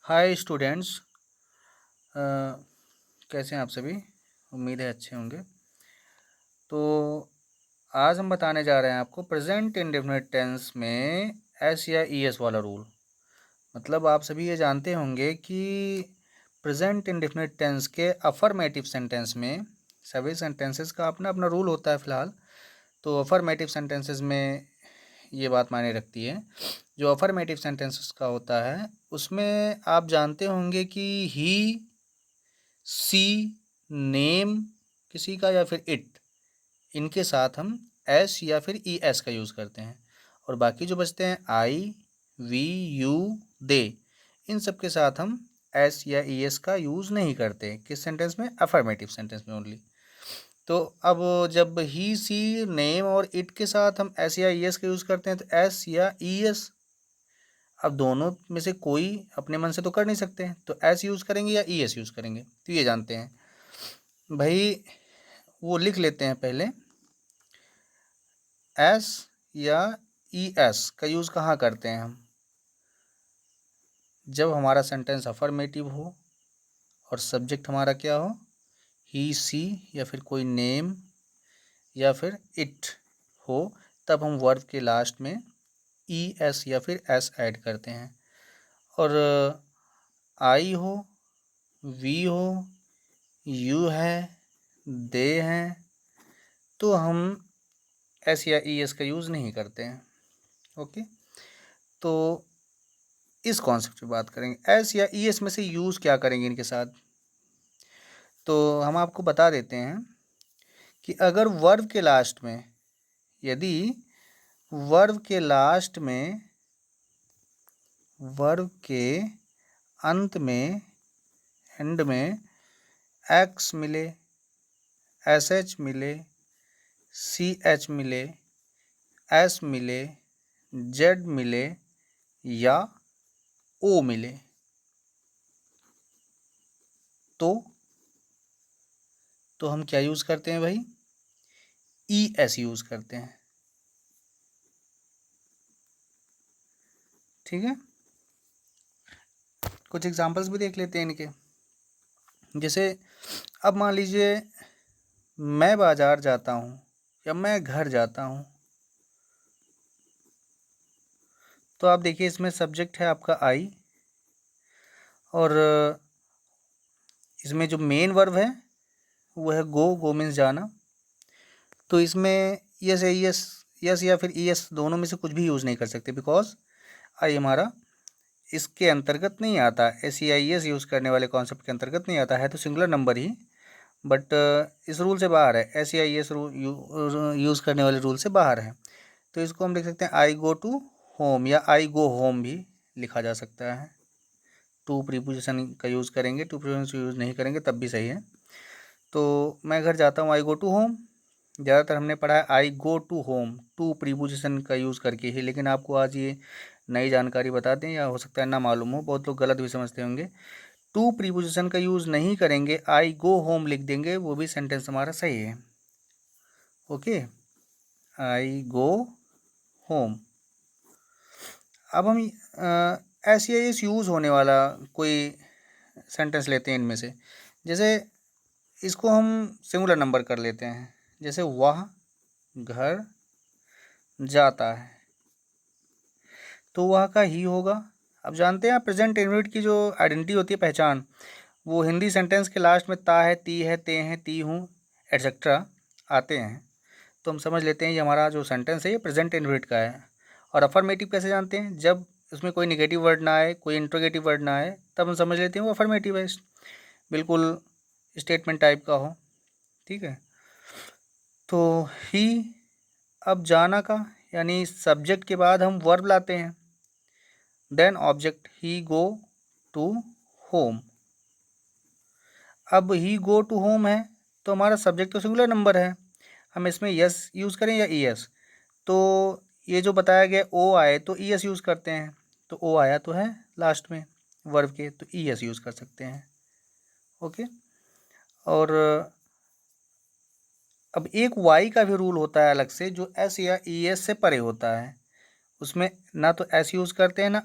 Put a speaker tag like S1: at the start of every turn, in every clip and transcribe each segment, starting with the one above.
S1: Hi students. कैसे हैं आप सभी? उम्मीद है अच्छे होंगे। तो आज हम बताने जा रहे हैं आपको प्रेजेंट इंडेफिनिट टेंस में एस या ई एस वाला रूल। मतलब आप सभी ये जानते होंगे कि प्रेजेंट इंडेफिनिट टेंस के अफर्मेटिव सेंटेंस में सभी सेंटेंसेस का अपना अपना रूल होता है फ़िलहाल। तो अफर्मेटिव सेंटेंसेस में ये बात मायने रखती है। जो अफर्मेटिव सेंटेंसेस का होता है उसमें आप जानते होंगे कि ही, सी, नेम किसी का या फिर इट, इनके साथ हम एस या फिर ई एस का यूज़ करते हैं। और बाकी जो बचते हैं आई, वी, यू, दे, इन सब के साथ हम एस या ई एस का यूज़ नहीं करते। किस सेंटेंस में? अफर्मेटिव सेंटेंस में ओनली। तो अब जब ही, सी, नेम और इट के साथ हम एस या ई एस का यूज़ करते हैं तो एस या ई एस, अब दोनों में से कोई अपने मन से तो कर नहीं सकते, तो एस यूज़ करेंगे या ई एस यूज़ करेंगे, तो ये जानते हैं भाई। वो लिख लेते हैं पहले। एस या ई एस का यूज़ कहाँ करते हैं हम? जब हमारा सेंटेंस अफर्मेटिव हो और सब्जेक्ट हमारा क्या हो, ही, सी या फिर कोई नेम या फिर इट हो, तब हम वर्ब के लास्ट में ई एस या फिर एस ऐड करते हैं। और आई हो, वी हो, यू है, दे हैं, तो हम एस या ई एस का यूज़ नहीं करते हैं। ओके, तो इस कॉन्सेप्ट पे बात करेंगे। एस या ई एस में से यूज़ क्या करेंगे इनके साथ, तो हम आपको बता देते हैं कि अगर वर्ब के लास्ट में, यदि वर्ब के लास्ट में, वर्ब के अंत में, एंड में एक्स मिले, एस एच मिले, सी एच मिले, एस मिले, जेड मिले या ओ मिले, तो हम क्या यूज़ करते हैं भाई? ई एस यूज़ करते हैं। ठीक है, कुछ एग्जांपल्स भी देख लेते हैं इनके। जैसे अब मान लीजिए मैं बाज़ार जाता हूँ या मैं घर जाता हूँ, तो आप देखिए इसमें सब्जेक्ट है आपका आई, और इसमें जो मेन वर्ब है वो है गो। गो मीन्स जाना। तो इसमें यस है, यस, यस या फिर ई एस दोनों में से कुछ भी यूज़ नहीं कर सकते, बिकॉज आई हमारा इसके अंतर्गत नहीं आता। S E I S use करने वाले कॉन्सेप्ट के अंतर्गत नहीं आता है, तो सिंगुलर नंबर ही, बट इस रूल से बाहर है। S E I S use करने वाले रूल से बाहर है। तो इसको हम लिख सकते हैं आई गो टू होम, या आई गो होम भी लिखा जा सकता है। टू प्रीपोजिशन का यूज़ करेंगे, टू प्रीपोजिशन यूज़ नहीं करेंगे तब भी सही है। तो मैं घर जाता हूँ, आई गो टू होम। ज़्यादातर हमने पढ़ा है I go to home to preposition का यूज़ करके ही, लेकिन आपको आज ये नई जानकारी बता दें, या हो सकता है ना मालूम हो, बहुत लोग गलत भी समझते होंगे। टू प्रीपोजिशन का यूज़ नहीं करेंगे, आई गो होम लिख देंगे, वो भी सेंटेंस हमारा सही है। ओके, आई गो होम। अब हम एस या एस यूज़ होने वाला कोई सेंटेंस लेते हैं इनमें से। जैसे इसको हम सिंगुलर नंबर कर लेते हैं, जैसे वह घर जाता है, तो वह का ही होगा। अब जानते हैं आप प्रेजेंट इंडेफिनिट की जो आइडेंटिटी होती है, पहचान, वो हिंदी सेंटेंस के लास्ट में ता है, ती है, ते हैं, ती हूँ, एट्सेट्रा आते हैं, तो हम समझ लेते हैं ये हमारा जो सेंटेंस है ये प्रेजेंट इंडेफिनिट का है। और अफर्मेटिव कैसे जानते हैं? जब उसमें कोई निगेटिव वर्ड ना आए, कोई इंट्रोगेटिव वर्ड ना आए, तब हम समझ लेते हैं वो अफर्मेटिव है, बिल्कुल स्टेटमेंट टाइप का हो। ठीक है, तो ही, अब जाना का यानी सब्जेक्ट के बाद हम वर्ब लाते हैं, then object he go to home. अब ही गो टू होम है तो हमारा सब्जेक्ट तो सिंगुलर नंबर है, हम इसमें यस यूज़ करें या ई एस, तो ये जो बताया गया ओ आए तो ई एस यूज़ करते हैं, तो ओ आया तो है लास्ट में वर्ब के, तो ई एस यूज़ कर सकते हैं। ओके, और अब एक वाई का भी रूल होता है अलग से, जो एस या ई एस से परे होता है। उसमें ना तो एस यूज़ करते हैं ना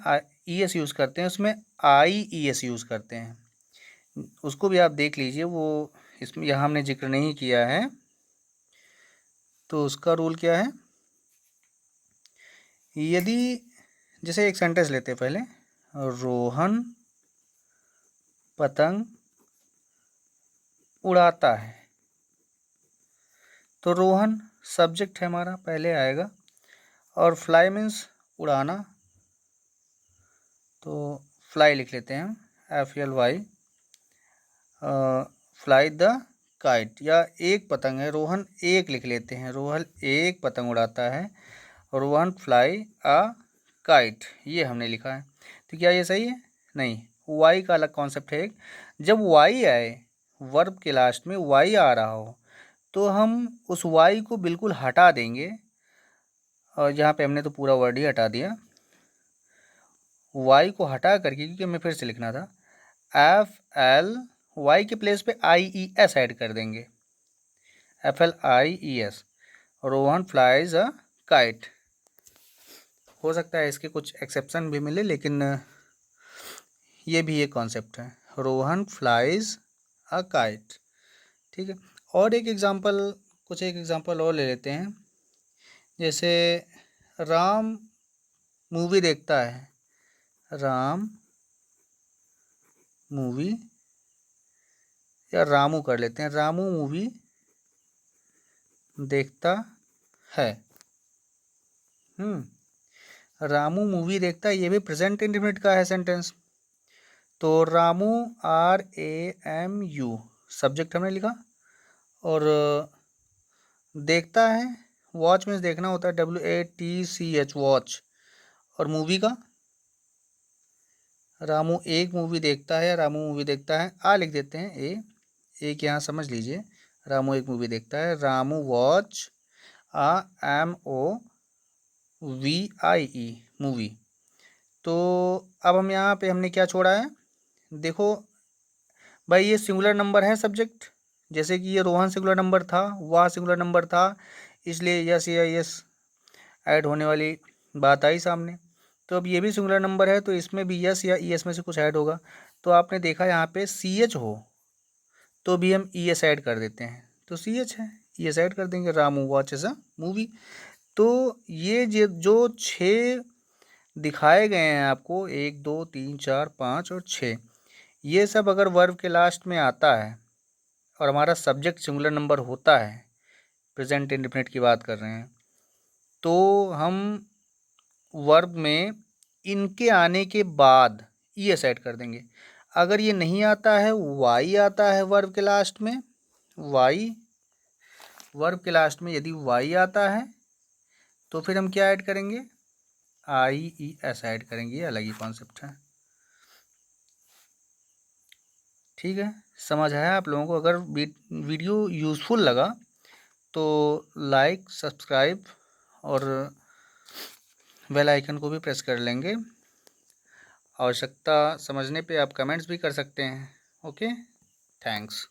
S1: ES यूज़ करते हैं उसमें IES यूज़ करते हैं, उसको भी आप देख लीजिए, वो इसमें यहाँ हमने जिक्र नहीं किया है। तो उसका रूल क्या है, यदि जैसे एक सेंटेंस लेते हैं पहले, रोहन पतंग उड़ाता है, तो रोहन सब्जेक्ट है हमारा, पहले आएगा, और फ्लाई मीन्स उड़ाना, तो फ्लाई लिख लेते हैं हम, FLY, फ्लाई द काइट, या एक पतंग है, रोहन एक लिख लेते हैं, रोहन एक पतंग उड़ाता है, रोहन फ्लाई अ काइट, ये हमने लिखा है। तो क्या ये सही है? नहीं, वाई का अलग कॉन्सेप्ट है। जब वाई आए, वर्ब के लास्ट में वाई आ रहा हो, तो हम उस वाई को बिल्कुल हटा देंगे, और यहाँ पे हमने तो पूरा वर्ड ही हटा दिया, वाई को हटा करके, क्योंकि हमें फिर से लिखना था, FLY के प्लेस पे IES ऐड कर देंगे, FLIES, Rohan flies a kite. हो सकता है इसके कुछ एक्सेप्शन भी मिले, लेकिन ये भी एक कॉन्सेप्ट है, रोहन फ्लाइज अ काइट। ठीक है, और एक एग्जांपल और ले लेते हैं, जैसे राम मूवी देखता है, राम मूवी, या रामू कर लेते हैं, रामू मूवी देखता है। रामू मूवी देखता है, ये भी प्रेजेंट इंडेफिनिट का है सेंटेंस। तो रामू RAMU सब्जेक्ट हमने लिखा, और देखता है, वॉच मीन्स देखना होता है, WATCH वॉच, और मूवी का, रामू एक मूवी देखता है, रामू मूवी देखता है, लिख देते हैं एक यहाँ समझ लीजिए, रामू एक मूवी देखता है, रामू वॉच MOVIE मूवी। तो अब हम यहाँ पे हमने क्या छोड़ा है, देखो भाई, ये सिंगुलर नंबर है सब्जेक्ट, जैसे कि ये रोहन सिंगुलर नंबर था, वह सिंगुलर नंबर था, इसलिए यस या यस ऐड होने वाली बात आई सामने। तो अब ये भी सिंगुलर नंबर है, तो इसमें भी यस या ES में से कुछ ऐड होगा। तो आपने देखा यहाँ पे CH हो, तो भी हम ES ऐड कर देते हैं, तो CH है, ES ऐड कर देंगे, रामू वॉचेस अ मूवी। तो ये जो 6 दिखाए गए हैं आपको, 1 2 3 4 5 और 6, ये सब अगर वर्ब के लास्ट में आता है और हमारा सब्जेक्ट सिंगुलर नंबर होता है, प्रेजेंट इंडेफिनिट की बात कर रहे हैं, तो हम वर्ब में इनके आने के बाद ES ऐड कर देंगे। अगर ये नहीं आता है, वाई आता है वर्ब के लास्ट में, वाई, वर्ब के लास्ट में यदि वाई आता है, तो फिर हम क्या ऐड करेंगे, IES ऐड करेंगे, ये अलग ही कॉन्सेप्ट है। ठीक है, समझ आया आप लोगों को? अगर वीडियो यूज़फुल लगा तो लाइक, सब्सक्राइब और बेल आइकन को भी प्रेस कर लेंगे। आवश्यकता समझने पे आप कमेंट्स भी कर सकते हैं। Okay, thanks.